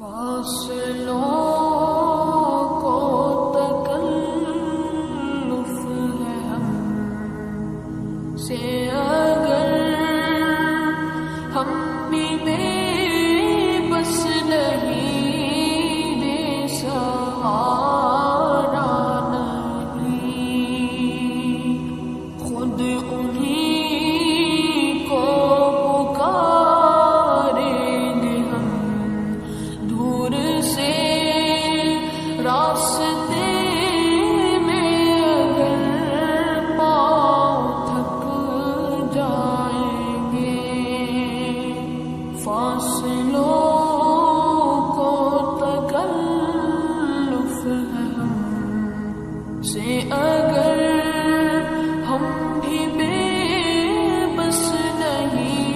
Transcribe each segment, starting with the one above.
فاصلوں کو تکلف ہے ہم سے اگر ہم بھی بے بس نہیں بے سہارا نہیں خود انہیں کو پکاریں گے ہم دور سے راستے میں اگر پاؤں تھک جائیں گے فاصلوں کو تکلف ہے ہم سے اگر ہم بھی بے بس نہیں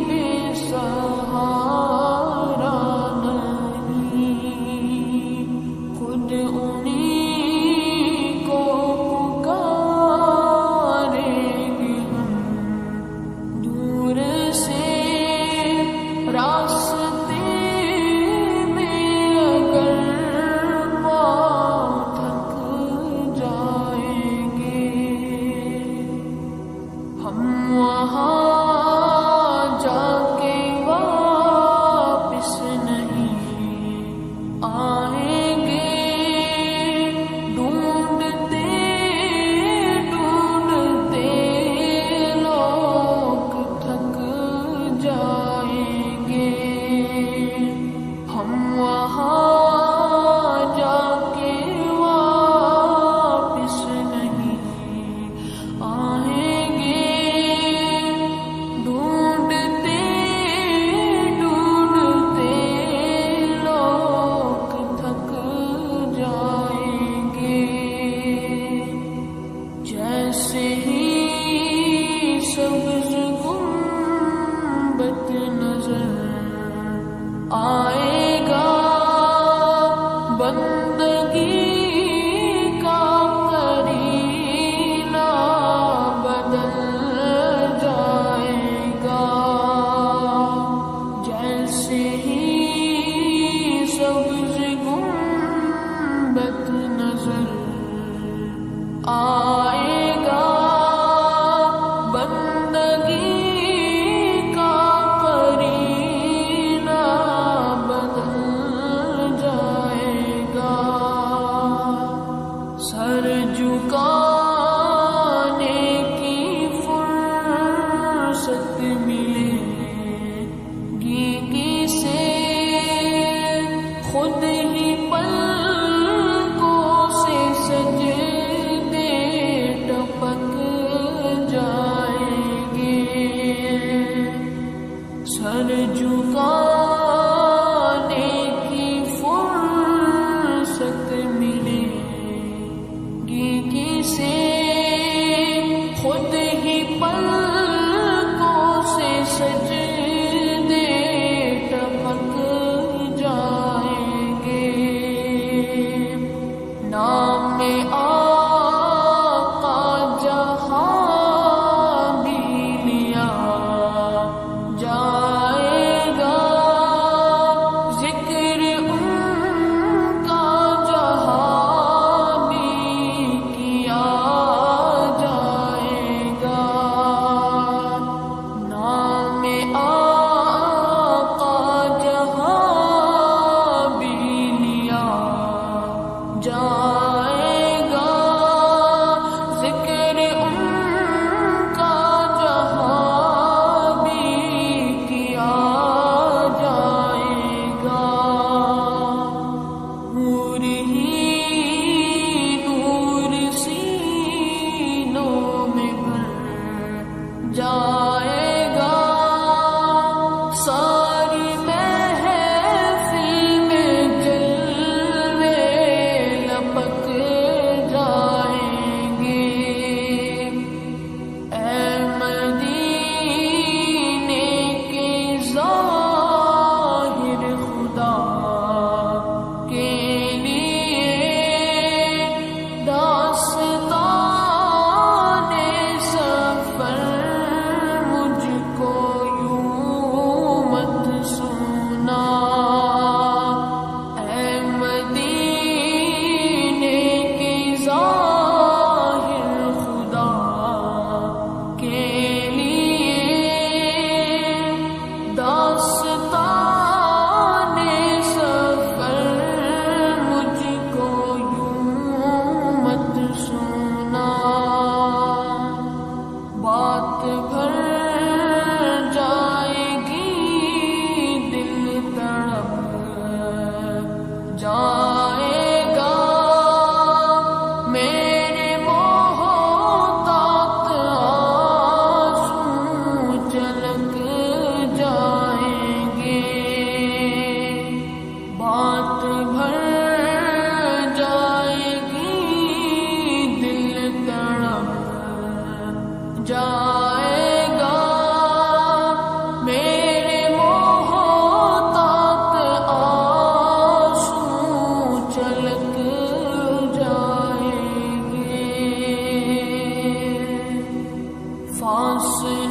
بے سہارا نہیں خود انہیں کو پکاریں گے ہم دور سے راستے میں اگر پاؤں تھک جائیں گے ہم وہاں جا کے واپس نہیں آئیں گے ڈھونڈتے ڈھونڈتے لوگ تھک جائیں گے ہم وہاں جا کے واپس نہیں آئیں گے ڈھونڈتے ڈھونڈتے لوگ تھک جائیں گے جیسے ہی سبز گنبد نظر آئے گا بندگی کا کرینہ بدل جائے گا جیسے ہی سبز گنبد نظر آئے گا بندگی کا کرینہ بدل جائے گا سر جھکانے کی فرصت ملے گی کسے خود ہی پلکوں سے سجدے ٹپک جائیں گے سر جھکانے کی فرصت ملے گی کسے خود ہی پلکوں سے سجدے ٹپک جائیں گے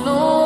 لو